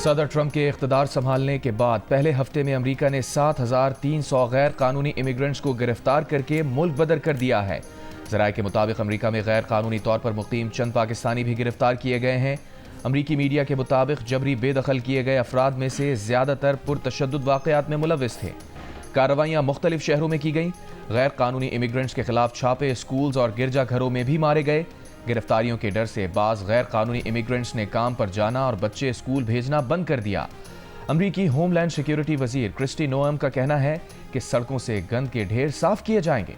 सदर ट्रंप के इख्तदार संभालने के बाद पहले हफ्ते में अमेरिका ने 7,300 गैर कानूनी इमिग्रेंट्स को गिरफ्तार करके मुल्क बदर कर दिया है। ज़राए के मुताबिक अमेरिका में गैर कानूनी तौर पर मुकीम चंद पाकिस्तानी भी गिरफ्तार किए गए हैं। अमरीकी मीडिया के मुताबिक जबरी बेदखल किए गए अफराद में से ज़्यादातर पुरतशद्दुद वाक़यात में मुलव्विस थे। कार्रवाइयाँ मुख्तलिफ शहरों में की गईं। गैर कानूनी इमिग्रेंट्स के खिलाफ छापे स्कूल्स और गिरजाघरों में भी मारे गए। गिरफ्तारियों के डर से बाज़ गैर कानूनी इमिग्रेंट्स ने काम पर जाना और बच्चे स्कूल भेजना बंद कर दिया। अमरीकी होमलैंड सिक्योरिटी वजीर क्रिस्टी नोएम का कहना है कि सड़कों से गंद के ढेर साफ किए जाएंगे।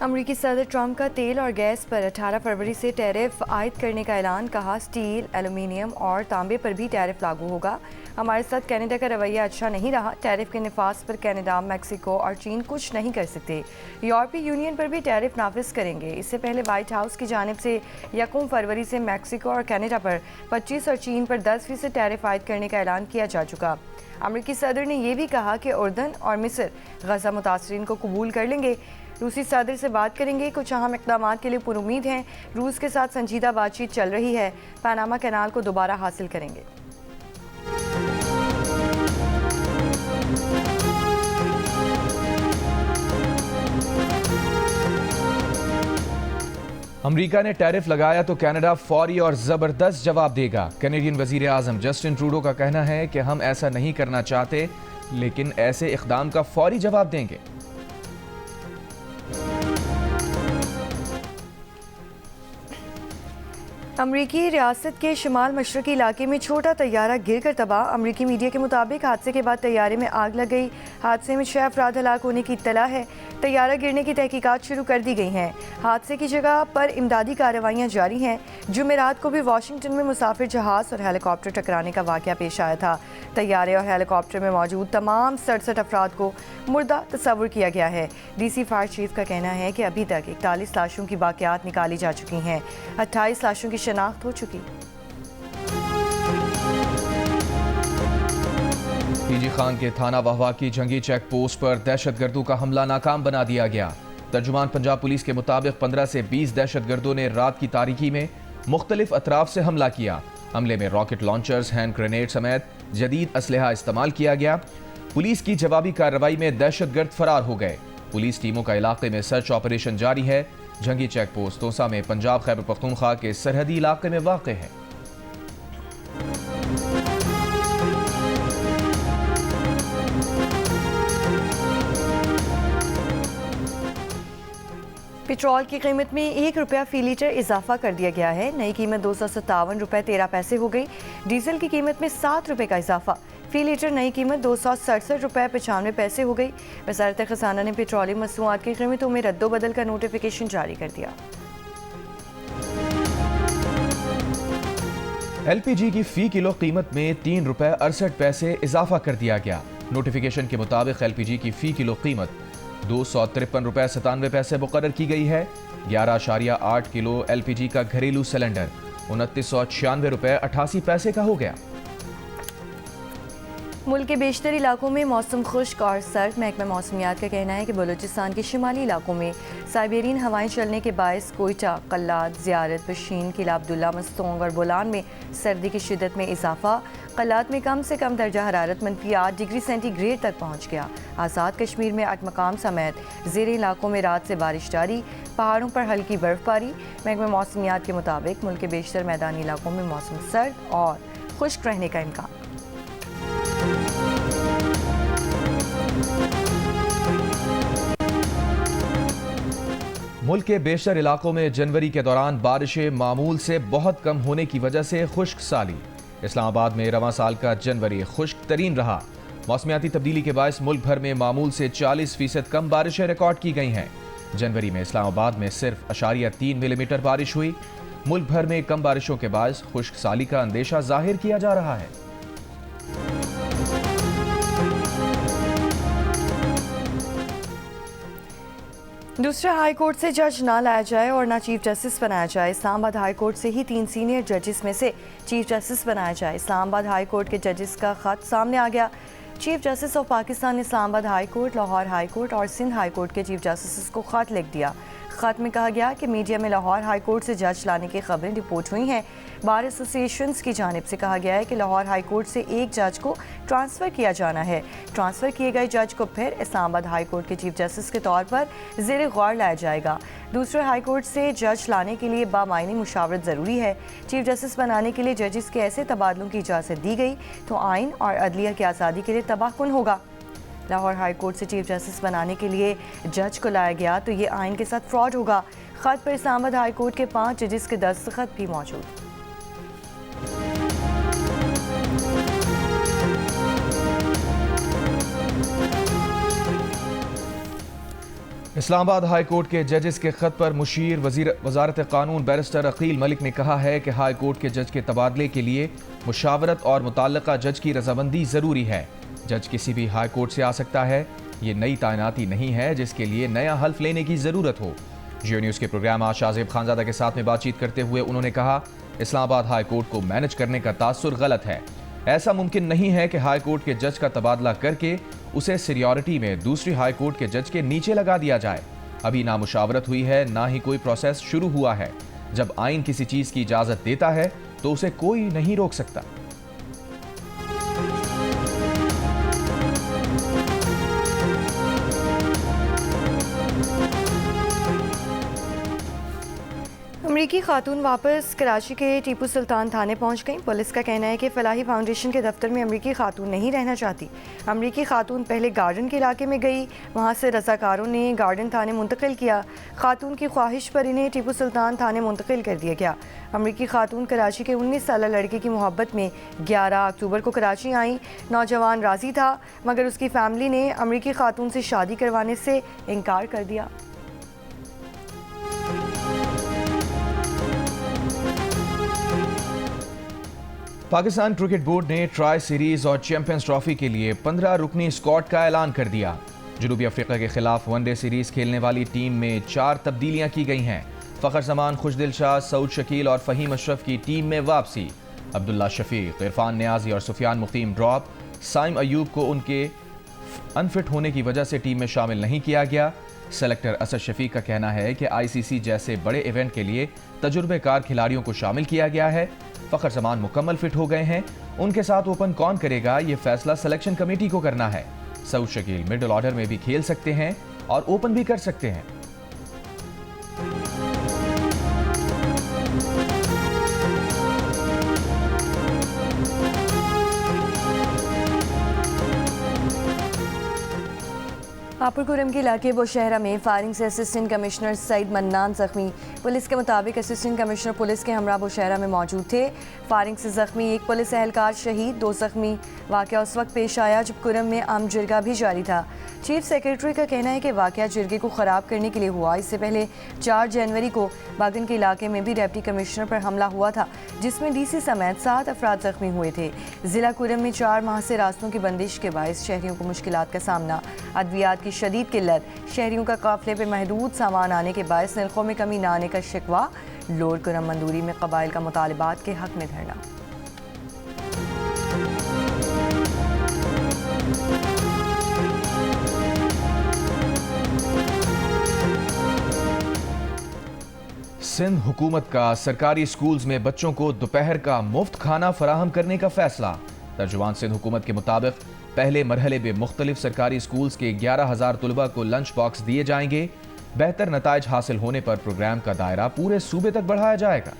अमरीकी सदर ट्रंप का तेल और गैस पर 18 फरवरी से टैरिफ आयद करने का ऐलान। कहा, स्टील, एल्यूमीनियम और तांबे पर भी टैरिफ लागू होगा। हमारे साथ कनाडा का रवैया अच्छा नहीं रहा। टैरिफ के नफाज पर कनाडा, मैक्सिको और चीन कुछ नहीं कर सकते। यूरोपीय यूनियन पर भी टैरिफ नाफिज करेंगे। इससे पहले व्हाइट हाउस की जानिब से 1 फरवरी से मैक्सिको और कनाडा पर 25 और चीन पर 10% टैरिफ आयद करने का ऐलान किया जा चुका। अमरीकी सदर ने यह भी कहा कि उर्दन और मिस्र गजा मुतासरीन को कबूल कर लेंगे। रूसी सदर से बात करेंगे। कुछ अहम इक़दाम के लिए पुरुमीद हैं। रूस के साथ संजीदा बातचीत चल रही है। पनामा कैनाल को दोबारा हासिल करेंगे। अमेरिका ने टैरिफ लगाया तो कनाडा फौरी और जबरदस्त जवाब देगा। कैनेडियन वजीर आजम जस्टिन ट्रूडो का कहना है कि हम ऐसा नहीं करना चाहते, लेकिन ऐसे इक़दाम का फौरी जवाब देंगे। अमरीकी रियासत के शुमाल मशरकी इलाके में छोटा तैयारा गिर कर तबाह। अमरीकी मीडिया के मुताबिक हादसे के बाद तैयारे में आग लग गई। हादसे में 6 अफराद हलाक होने की इत्तला है। तैयारा गिरने की तहकीकात शुरू कर दी गई हैं। हादसे की जगह पर इमदादी कार्रवाइयाँ जारी हैं। जुमेरात को भी वाशिंगटन में मुसाफिर जहाज़ और हेलीकॉप्टर टकराने का वाक़या पेश आया था। तैयारे और हेलीकॉप्टर में मौजूद तमाम 67 अफराद को मुर्दा तस्वुर किया गया है। DC फायर चीफ का कहना है कि अभी तक 41 लाशों की बाक़ियात निकाली जा चुकी हैं। 28 लाशों की शनाख्त हो चुकी। पीजी खान के थाना वहवा की जंगी चेक पोस्ट पर दहशतगर्दों का हमला नाकाम बना दिया गया। तर्जुमान पंजाब पुलिस के मुताबिक 15 से 20 दहशतगर्दों ने रात की तारीकी में मुख्तलिफ अतराफ से हमला किया। हमले में रॉकेट लॉन्चर्स, हैंड ग्रेनेड समेत जदीद असलहा इस्तेमाल किया गया। पुलिस की जवाबी कार्रवाई में दहशतगर्द फरार हो गए। पुलिस टीमों का इलाके में सर्च ऑपरेशन जारी है। जंगी चेक पोस्ट तोसा में पंजाब खैबर पख्तूनख्वा के सरहदी इलाके में वाक़ है। पेट्रोल की कीमत में 1 रुपया फ़ी लीटर इजाफा कर दिया गया है। नई कीमत 257 रुपये 13 पैसे हो गई। डीजल की कीमत में 7 रुपये का इजाफा। फ़ी लीटर नई कीमत 267 रुपये 95 पैसे हो गई। वज़ारत ख़ज़ाना ने पेट्रोलियम मसनूआत की कीमतों में रद्दोबदल का नोटिफिकेशन जारी कर दिया। LPG की फ़ी किलो कीमत में 3 रुपये 68 पैसे इजाफा कर दिया गया। नोटिफिकेशन के मुताबिक LPG की फ़ी किलो कीमत 253 रुपये 97 पैसे मुकर्रर की गई है। 11.8 किलो LPG का घरेलू सिलेंडर 2996 रुपये 88 पैसे का हो गया। मुल्क के बेशतर इलाकों में मौसम खुश्क और सर्द। महकमा मौसमियात का कहना है कि बलूचिस्तान के शुमाली इलाकों में साइबेरियन हवाएं चलने के बायस कोयटा, कल्लात, ज़ियारत, बशीन, किला अब्दुल्ला, मस्तोंग और बोलान में सर्दी की शिद्दत में इजाफा। कल्लात में कम से कम दर्जा हरारत -8 डिग्री सेंटीग्रेड तक पहुँच गया। आज़ाद कश्मीर में 8 मकाम समेत ज़ेरे इलाकों में रात से बारिश जारी। पहाड़ों पर हल्की बर्फबारी। महकमा मौसमियात के मुताबिक मुल्क के बेशतर मैदानी इलाकों में मौसम सर्द और खुश्क रहने का इम्कान। मुल्क के बेशतर इलाकों में जनवरी के दौरान बारिशें मामूल से बहुत कम होने की वजह से खुश्क साली। इस्लामाबाद में रवां साल का जनवरी खुश्क तरीन रहा। मौसमियाती तब्दीली के बायस मुल्क भर में मामूल से 40% कम बारिशें रिकॉर्ड की गई हैं। जनवरी में इस्लामाबाद में सिर्फ 0.3 मिलीमीटर बारिश हुई। मुल्क भर में कम बारिशों के बायस खुश्क साली का अंदेशा जाहिर किया जा रहा है। दूसरा हाई कोर्ट से जज ना लाया जाए और ना चीफ जस्टिस बनाया जाए। इस्लामाबाद हाई कोर्ट से ही 3 सीनियर जजेस में से चीफ जस्टिस बनाया जाए। इस्लामाबाद हाई कोर्ट के जजेस का खत सामने आ गया। चीफ जस्टिस ऑफ पाकिस्तान ने Islamabad high court, Lahore high court और सिंध हाई कोर्ट के चीफ जस्टिस को खत लिख दिया। खत में कहा गया कि मीडिया में लाहौर हाई कोर्ट से जज लाने की खबरें रिपोर्ट हुई हैं। बार एसोसिएशंस की जानिब से कहा गया है कि लाहौर हाई कोर्ट से एक जज को ट्रांसफ़र किया जाना है। ट्रांसफ़र किए गए जज को फिर इस्लामाबाद हाई कोर्ट के चीफ जस्टिस के तौर पर ज़ेर गौर लाया जाएगा। दूसरे हाई कोर्ट से जज लाने के लिए बामायनी मुशावरत ज़रूरी है। चीफ जस्टिस बनाने के लिए जजेस के ऐसे तबादलों की इजाज़त दी गई तो आइन और अदलिया की आज़ादी के लिए तबाहकुन होगा। लाहौर हाई कोर्ट से चीफ जस्टिस बनाने के लिए जज को लाया गया तो ये आइन के साथ फ्रॉड होगा। खत पर इस्लामाबाद हाई कोर्ट के 5 जजेस के दस्तखत भी मौजूद। इस्लामाबाद हाई कोर्ट के जजेस के खत पर मुशीर वजारत कानून बैरिस्टर अकील मलिक ने कहा है कि हाई कोर्ट के जज के तबादले के लिए मुशावरत और मुतल्लिका जज की रजामंदी ज़रूरी है। जज किसी भी हाई कोर्ट से आ सकता है। ये नई तैनाती नहीं है जिसके लिए नया हल्फ लेने की ज़रूरत हो। जियो न्यूज़ के प्रोग्राम आज शाहजेब खानजादा के साथ में बातचीत करते हुए उन्होंने कहा, इस्लामाबाद हाई कोर्ट को मैनेज करने का तासुर गलत है। ऐसा मुमकिन नहीं है कि हाई कोर्ट के जज का तबादला करके उसे सीनियरिटी में दूसरी हाई कोर्ट के जज के नीचे लगा दिया जाए। अभी ना मुशावरत हुई है, ना ही कोई प्रोसेस शुरू हुआ है। जब आइन किसी चीज़ की इजाज़त देता है तो उसे कोई नहीं रोक सकता। अमरीकी खातून वापस कराची के टीपू सुल्तान थाने पहुंच गईं। पुलिस का कहना है कि फलाही फाउंडेशन के दफ्तर में अमरीकी खातून नहीं रहना चाहती। अमरीकी खातून पहले गार्डन के इलाके में गई, वहां से रज़ाकारों ने गार्डन थाने मुंतकिल किया। खातून की ख्वाहिश पर इन्हें टीपू सुल्तान थाने मुंतकिल कर दिया गया। अमरीकी खातून कराची के 19 साल लड़के की मोहब्बत में 11 अक्टूबर को कराची आई। नौजवान राजी था मगर उसकी फैमिली ने अमरीकी खातून से शादी करवाने से इनकार कर दिया। पाकिस्तान क्रिकेट बोर्ड ने ट्राई सीरीज और चैंपियंस ट्रॉफी के लिए 15 रुकनी स्क्वाड का ऐलान कर दिया। जनूबी अफ्रीका के खिलाफ वनडे सीरीज खेलने वाली टीम में 4 तब्दीलियां की गई हैं। फ़खर जमान, खुशदिल शाह, सऊद शकील और फ़हीम अशरफ की टीम में वापसी। अब्दुल्ला शफीक, इरफान नियाजी और सुफियान मुकीम ड्रॉप। साइम अयूब को उनके अनफिट होने की वजह से टीम में शामिल नहीं किया गया। सेलेक्टर असद शफीक का कहना है कि आईसीसी जैसे बड़े इवेंट के लिए तजुर्बेकार खिलाड़ियों को शामिल किया गया है। फ़खर जमान मुकम्मल फिट हो गए हैं। उनके साथ ओपन कौन करेगा ये फैसला सिलेक्शन कमेटी को करना है। सऊद शकील मिडिल ऑर्डर में भी खेल सकते हैं और ओपन भी कर सकते हैं। हापुरकुरम के इलाके बुशहरा में फायरिंग से असिस्टेंट कमिश्नर सईद मन्नान जख्मी। पुलिस के मुताबिक असिस्टेंट कमिश्नर पुलिस के हमरा बुशहरा में मौजूद थे। फायरिंग से जख्मी एक पुलिस एहलकार शहीद, 2 जख्मी। वाक़या उस वक्त पेश आया जब कुरम में आम जिरगा भी जारी था। चीफ सेक्रेटरी का कहना है कि वाक़या जिरगे को ख़राब करने के लिए हुआ। इससे पहले 4 जनवरी को बागन के इलाके में भी डिप्टी कमिश्नर पर हमला हुआ था जिसमें डीसी समेत 7 अफराद जख्मी हुए थे। ज़िला कुरम में 4 माह से रास्तों की बंदिश के बायस शहरियों को मुश्किलात का सामना। अद्वियात की शदीद किल्लत, शहरियों का काफिले पर महदूद सामान आने के बायस नरखों में कमी न आने का शिकवा। लोड कुरम मंदूरी में कबाइल का मुतालिबात के हक में धरना। सिंध हुकूमत का सरकारी स्कूल्स में बच्चों को दोपहर का मुफ्त खाना फराहम करने का फैसला। तर्जुमान सिंध हुकूमत के मुताबिक पहले मरहले में मुख्तलिफ सरकारी स्कूल्स के 11,000 तुलबा को लंच बॉक्स दिए जाएंगे। बेहतर नताइज हासिल होने पर प्रोग्राम का दायरा पूरे सूबे तक बढ़ाया जाएगा।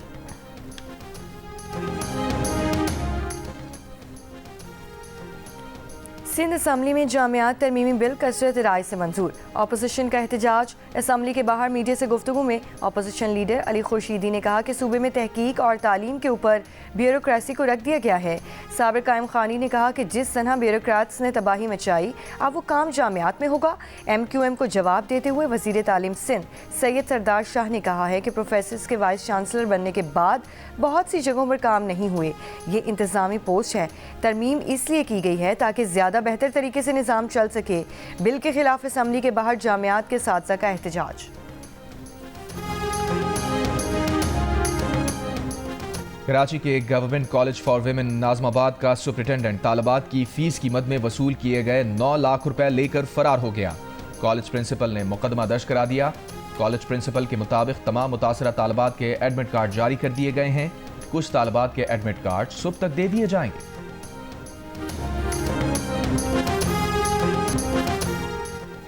सिंध असम्बली में जामियात तरमीमी बिल कसरत राय से मंजूर। अपोजिशन का एहतजाज। असम्बली के बाहर मीडिया से गुफ्तगू में अपोजिशन लीडर अली खुर्शीदी ने कहा कि सूबे में तहकीक और तालीम के ऊपर ब्यूरोक्रेसी को रख दिया गया है। साबिर कायम खानी ने कहा कि जिस तरह ब्यूरोक्रेट्स ने तबाही मचाई अब वो काम जामियात में होगा। MQM को जवाब देते हुए वजीर तालीम सिंध सैयद सरदार शाह ने कहा है कि प्रोफेसर्स के वाइस चांसलर बनने के बाद बहुत सी जगहों पर काम नहीं हुए। ये इंतज़ामी पोस्ट है। तरमीम इसलिए की गई है ताकि ज़्यादा बेहतर तरीके से निज़ाम चल सके। बिल के खिलाफ असम्बली के बाहर जामियात के साथ का एहतजाज। कराची के government college for women Najmabad का सुपरिटेंडेंट तालिबात की फीस की मद में वसूल किए गए 9 लाख रुपए लेकर फरार हो गया। कॉलेज प्रिंसिपल ने मुकदमा दर्ज करा दिया। कॉलेज प्रिंसिपल के मुताबिक तमाम मुतासरा तालिबात के एडमिट कार्ड जारी कर दिए गए हैं। कुछ तालिबात के एडमिट कार्ड सुबह तक दे दिए जाएंगे।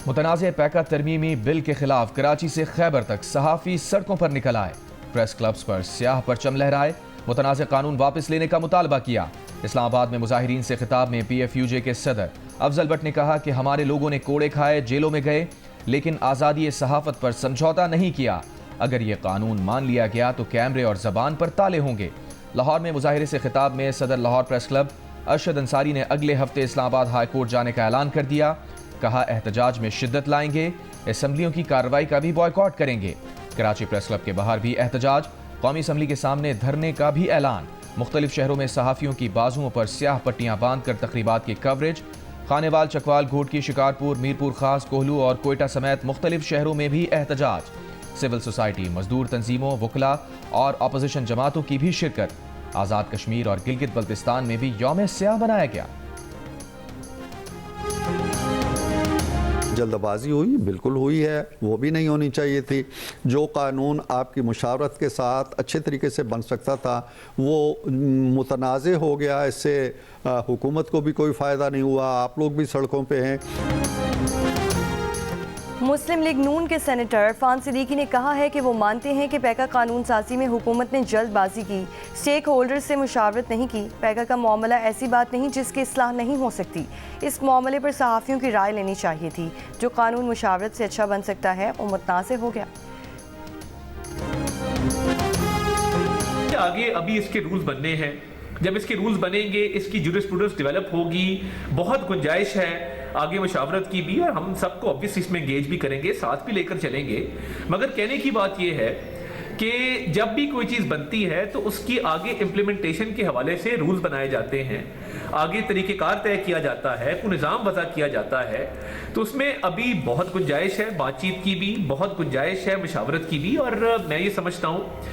मुतनाज़ पैका तरमीमी बिल के खिलाफ कराची से खैबर तक सहाफ़ी सड़कों पर निकल आए। प्रेस क्लब्स पर स्याह परचम लहराए। मुतनाज़ कानून वापस लेने का मुतालबा किया। इस्लामाबाद में मुजाहिरीन से खिताब में PFUJ के सदर अफजल भट्ट ने कहा कि हमारे लोगों ने कोड़े खाए, जेलों में गए, लेकिन आज़ादी सहाफ़त पर समझौता नहीं किया। अगर ये कानून मान लिया गया तो कैमरे और ज़बान पर ताले होंगे। लाहौर में मुजाहिरे से खिताब में सदर लाहौर प्रेस क्लब अरशद अंसारी ने अगले हफ्ते इस्लामाबाद हाई कोर्ट जाने का ऐलान कर दिया। कहा एहतजाज में शिद्दत लाएंगे, असम्बलियों की कार्रवाई का भी बॉयकॉट करेंगे। कराची प्रेस क्लब के बाहर भी एहतजाज, कौमी असम्बली के सामने धरने का भी ऐलान। मुख्तलिफ शहरों में सहाफ़ियों की बाजुओं पर स्याह पट्टियां बांध कर तकरीबात की कवरेज। खानेवाल, चकवाल, घोटकी, शिकारपुर, मीरपुर खास, कोहलू और कोयटा समेत मुख्तलिफ शहरों में भी एहतजाज। सिविल सोसाइटी, मजदूर तंजीमों, वकला और अपोजिशन जमातों की भी शिरकत। आज़ाद कश्मीर और गिलगित बल्तिस्तान में भी यौम स्याह बनाया गया। जल्दबाजी हुई, बिल्कुल हुई है, वो भी नहीं होनी चाहिए थी। जो कानून आपकी मुशावरत के साथ अच्छे तरीके से बन सकता था वो मुतनाज़े हो गया। इससे हुकूमत को भी कोई फ़ायदा नहीं हुआ, आप लोग भी सड़कों पे हैं। मुस्लिम लीग नून के सेनेटर इरफान सिद्दीकी ने कहा है कि वो मानते हैं कि पैका कानून साजी में हुकूमत ने जल्दबाजी की, स्टेक होल्डर्स से मुशावरत नहीं की। पैका का मामला ऐसी बात नहीं जिसकी इस्लाह नहीं हो सकती। इस मामले पर सहाफ़ियों की राय लेनी चाहिए थी। जो कानून मुशावरत से अच्छा बन सकता है वो मुतनाज़ हो गया। आगे अभी इसके रूल्स बनने हैं। जब इसके रूल्स बनेंगे, इसकी जूरिस्प्रूडेंस डेवलप होगी, बहुत गुंजाइश है आगे मुशावरत की भी, और हम सबको ऑब्वियसली इसमें एंगेज भी करेंगे, साथ भी लेकर चलेंगे। मगर कहने की बात यह है कि जब भी कोई चीज़ बनती है तो उसकी आगे इम्प्लीमेंटेशन के हवाले से रूल्स बनाए जाते हैं, आगे तरीक़ेकार तय किया जाता है, कोई निज़ाम वज़ा किया जाता है। तो उसमें अभी बहुत गुंजाइश है, बातचीत की भी बहुत गुंजाइश है, मुशावरत की भी। और मैं ये समझता हूँ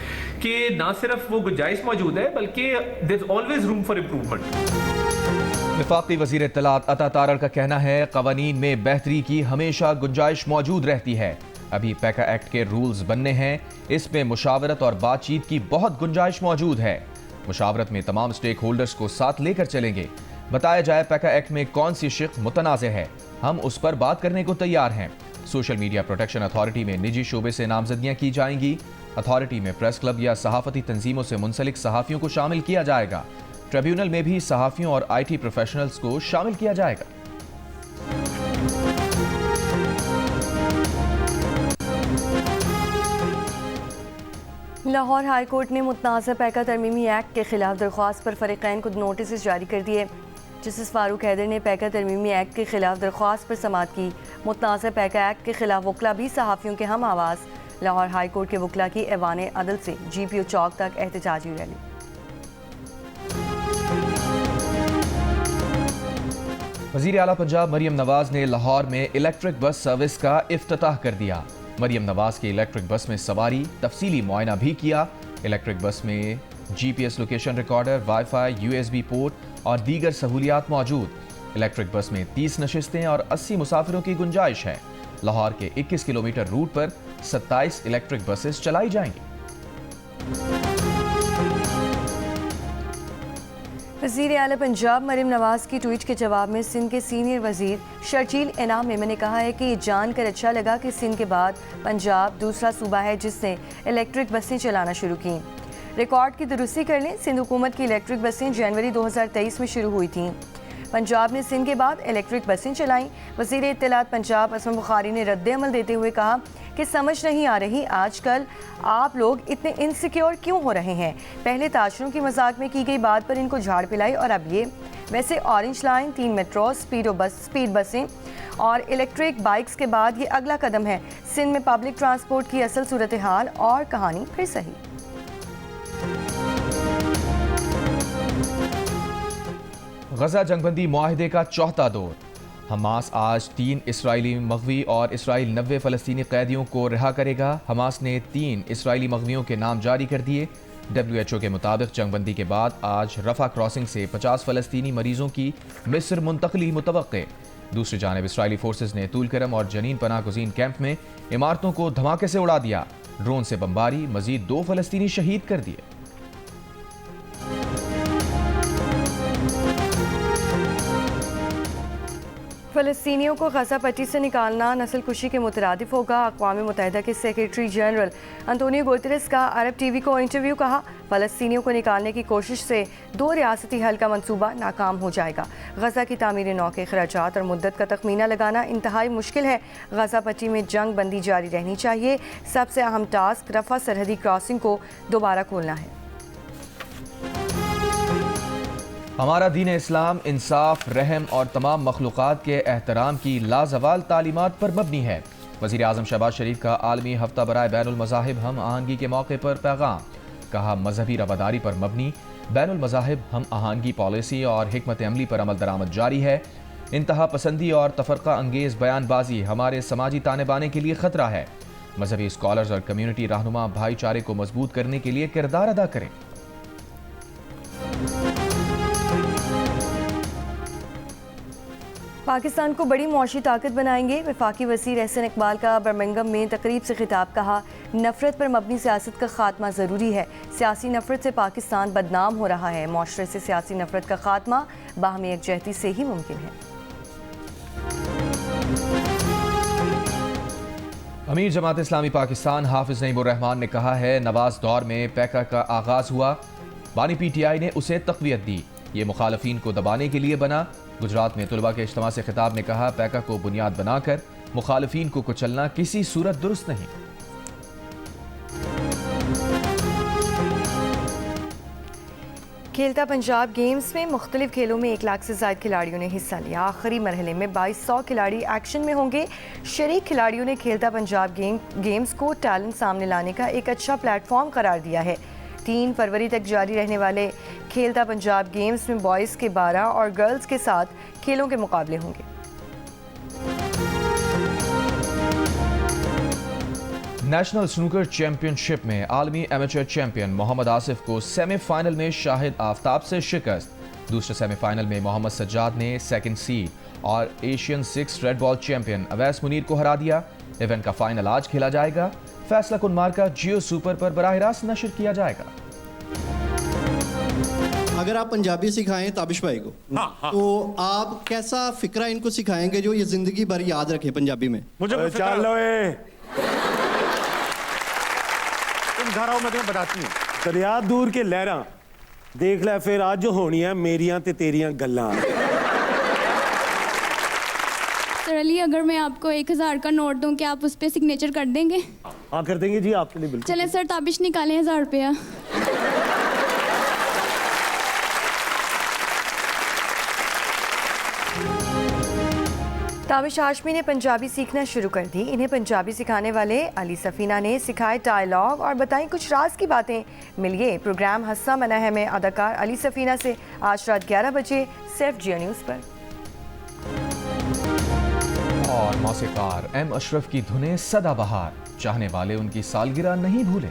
कि ना सिर्फ वो गुंजाइश मौजूद है बल्कि there is always room for improvement. वफाकी वज़ीर इत्तलात अता तारड़ का कहना है क़वानीन में बेहतरी की हमेशा गुंजाइश मौजूद रहती है। अभी पैका एक्ट के रूल्स बनने हैं, इसमें मुशावरत और बातचीत की बहुत गुंजाइश मौजूद है। मुशावरत में तमाम स्टेक होल्डर्स को साथ लेकर चलेंगे। बताया जाए पैका एक्ट में कौन सी शिक़ मुतनाज़े है, हम उस पर बात करने को तैयार हैं। सोशल मीडिया प्रोटेक्शन अथॉरिटी में निजी शोबे से नामजदगियाँ की जाएंगी। अथॉरिटी में प्रेस क्लब या सहाफ़ती तंजीमों से मुंसलिक सहाफ़ियों को शामिल किया जाएगा। ट्रिब्यूनल में भी सहाफ़ियों और IT प्रोफेशनल्स को शामिल किया जाएगा। लाहौर हाई कोर्ट ने मुतनाज़ा पैका तरमीमी एक्ट के खिलाफ दरख्वास्त पर फरीक़ैन को नोटिस जारी कर दिए। जस्टिस फारूक हैदर ने पैका तरमीमी एक्ट के खिलाफ दरख्वास्त पर समाअत की। मुतनाज़ा पैका एक्ट के खिलाफ वकला भी सहाफ़ियों के हम आवाज़। लाहौर हाई कोर्ट के वकला की ऐवान अदल से GPO चौक तक एहतजाजी रैली। वज़ीर आला पंजाब मरियम नवाज ने लाहौर में इलेक्ट्रिक बस सर्विस का इफ्तिताह कर दिया। मरियम नवाज की इलेक्ट्रिक बस में सवारी, तफसीली मुआयना भी किया। इलेक्ट्रिक बस में GPS location recorder, wifi, USB port और दीगर सहूलियात मौजूद। इलेक्ट्रिक बस में 30 नशिस्तें और 80 मुसाफिरों की गुंजाइश है। लाहौर के 21 किलोमीटर रूट पर 27 इलेक्ट्रिक बसेस चलाई जाएंगी। वज़ीर आला पंजाब मरियम नवाज की ट्वीट के जवाब में सिंध के सीनियर वज़ीर शर्जील इनाम मेमन ने कहा है कि ये जानकर अच्छा लगा कि सिंध के बाद पंजाब दूसरा सूबा है जिसने इलेक्ट्रिक बसें चलाना शुरू की। रिकॉर्ड की दुरुस्ती कर लें, सिंध हुकूमत की इलेक्ट्रिक बसें जनवरी 2023 में शुरू हुई थीं। पंजाब ने सिंध के बाद इलेक्ट्रिक बसें चलाईं। वज़ीर इत्तलात पंजाब असम बुखारी ने रद्द-ए-अमल देते हुए कहा कि समझ नहीं आ रही आजकल आप लोग इतने इनसिक्योर क्यों हो रहे हैं। पहले ताजरों की मजाक में की गई बात पर इनको झाड़ पिलाई और अब ये। वैसे ऑरेंज लाइन, 3 मेट्रो, स्पीड बसें और इलेक्ट्रिक बाइक्स के बाद ये अगला कदम है। सिंध में पब्लिक ट्रांसपोर्ट की असल सूरत हाल और कहानी फिर सही। गजा जंगबंदी मुआहिदे का चौथा दौर। हमास आज 3 इसराइली मग़वी और इसराइल 90 फ़लस्तीनी कैदियों को रिहा करेगा। हमास ने 3 इसराइली मग़वियों के नाम जारी कर दिए। WHO के मुताबिक जंगबंदी के बाद आज रफा क्रॉसिंग से 50 फ़लस्तीनी मरीजों की मिस्र मुंतकली मुतवक्के। दूसरी जानिब इसराइली फोर्सेस ने तूलकरम और जनीन पनाह गुज़ीन कैंप में इमारतों को धमाके से उड़ा दिया। ड्रोन से बमबारी, मजीद 2 फ़लस्तीनी शहीद कर दिए। फ़लस्तीनियों को गज़ा पट्टी से निकालना नस्ल कुशी के मुतरादिफ होगा। अक़वाम मुत्तहिदा के सेक्रेटरी जनरल अंतोनियो गुतेरेस का अरब टीवी को इंटरव्यू। कहा, फ़लस्तीनियों को निकालने की कोशिश से 2 रियासती हल का मंसूबा नाकाम हो जाएगा। गज़ा की तामीर नौ के अखराजात और मुद्दत का तखमीना लगाना इंतहाई मुश्किल है। गज़ा पट्टी में जंग बंदी जारी रहनी चाहिए। सबसे अहम टास्क रफ़ा सरहदी क्रॉसिंग को दोबारा खोलना है। हमारा दीन इस्लाम इंसाफ, रहम और तमाम मखलूक़ात के एहतराम की लाजवाल तालीमात पर मबनी है। वज़ीर आज़म शहबाज शरीफ का आलमी हफ्ता बराए बैनुल मज़ाहिब हम आहंगी के मौके पर पैगाम। कहा, मजहबी रवादारी पर मबनी बैनुल मज़ाहिब हम आहंगी पॉलिसी और हिकमत अमली पर अमल दरामद जारी है। इंतहा पसंदी और तफरका अंगेज़ बयानबाजी हमारे समाजी ताने बाने के लिए ख़तरा है। मजहबी स्कॉलर्स और कम्यूनिटी रहनुमा भाईचारे को मजबूत करने के लिए किरदार अदा करें। पाकिस्तान को बड़ी मुआशी ताकत बनाएंगे। वफाकी वज़ीर एहसन इकबाल का बर्मिंघम में तकरीब से खिताब। कहा, नफरत पर मबनी सियासत का खात्मा ज़रूरी है। सियासी नफरत से पाकिस्तान बदनाम हो रहा है। माशरे से सियासी नफरत का खात्मा बाहमी यकजहती से ही मुमकिन है। अमीर जमात इस्लामी पाकिस्तान हाफिज नईमुर रहमान ने कहा है, नवाज दौर में पैका का आगाज हुआ, बानी PTI ने उसे तक़वियत दी। ये मुखालफीन को दबाने के लिए बना। गुजरात में तुलबा के इज्तिमा से खिताब में कहा, पैका को बुनियाद बनाकर मुखालफीन को कुचलना किसी सूरत दुरुस्त नहीं। खेलता पंजाब गेम्स में मुख्तलिफ खेलों में 1 लाख से ज़ायद खिलाड़ियों ने हिस्सा लिया। आखिरी मरहले में 2200 खिलाड़ी एक्शन में होंगे। शरीक खिलाड़ियों ने खेलता पंजाब गेम्स को टैलेंट सामने लाने का एक अच्छा प्लेटफॉर्म करार दिया है। 3 फरवरी तक जारी रहने वाले खेलता पंजाब गेम्स में बॉयज़ के 12 और गर्ल्स के 7 खेलों के मुकाबले होंगे। नेशनल स्नूकर चैंपियनशिप में आलमी एमेचर चैंपियन मोहम्मद आसिफ को सेमीफाइनल में शाहिद आफ्ताब से शिकस्त। दूसरे सेमीफाइनल में मोहम्मद सज्जाद ने सेकंड सीड और Asian 6 red ball champion Awais Munir को हरा दिया। इवेंट का फाइनल आज खेला जाएगा। फैसला कुन मार्का जियो सुपर पर बराह रास्त नशर किया जाएगा। अगर आप पंजाबी सिखाएं ताबिश भाई को, तो आप कैसा फिक्रा इनको सिखाएंगे जो ये जिंदगी भर याद रखे पंजाबी में? मुझे चल लो तुम घर आओ, मैं तुम्हें बताती हूँ। दरिया दूर के लहरा देख ले फिर आज होनी है मेरियां ते तेरियां गल्लां। सर अली, अगर मैं आपको 1000 का नोट दूं, क्या आप उस पर सिग्नेचर कर देंगे? हाँ कर देंगे जी, आपके लिए बिल्कुल। चलें सर, ताबिश निकालें 1000 रुपया। ताबिश हाशमी ने पंजाबी सीखना शुरू कर दी। इन्हें पंजाबी सिखाने वाले अली सफीना ने सिखाए डायलॉग और बताई कुछ राज की बातें। मिलिए प्रोग्राम हस्सा मना है में अदाकार अली सफीना से आज रात 11 बजे सिर्फ जियो न्यूज़ पर। और मौसीकार M अशरफ की धुनें सदाबहार, चाहने वाले उनकी सालगिरह नहीं भूले।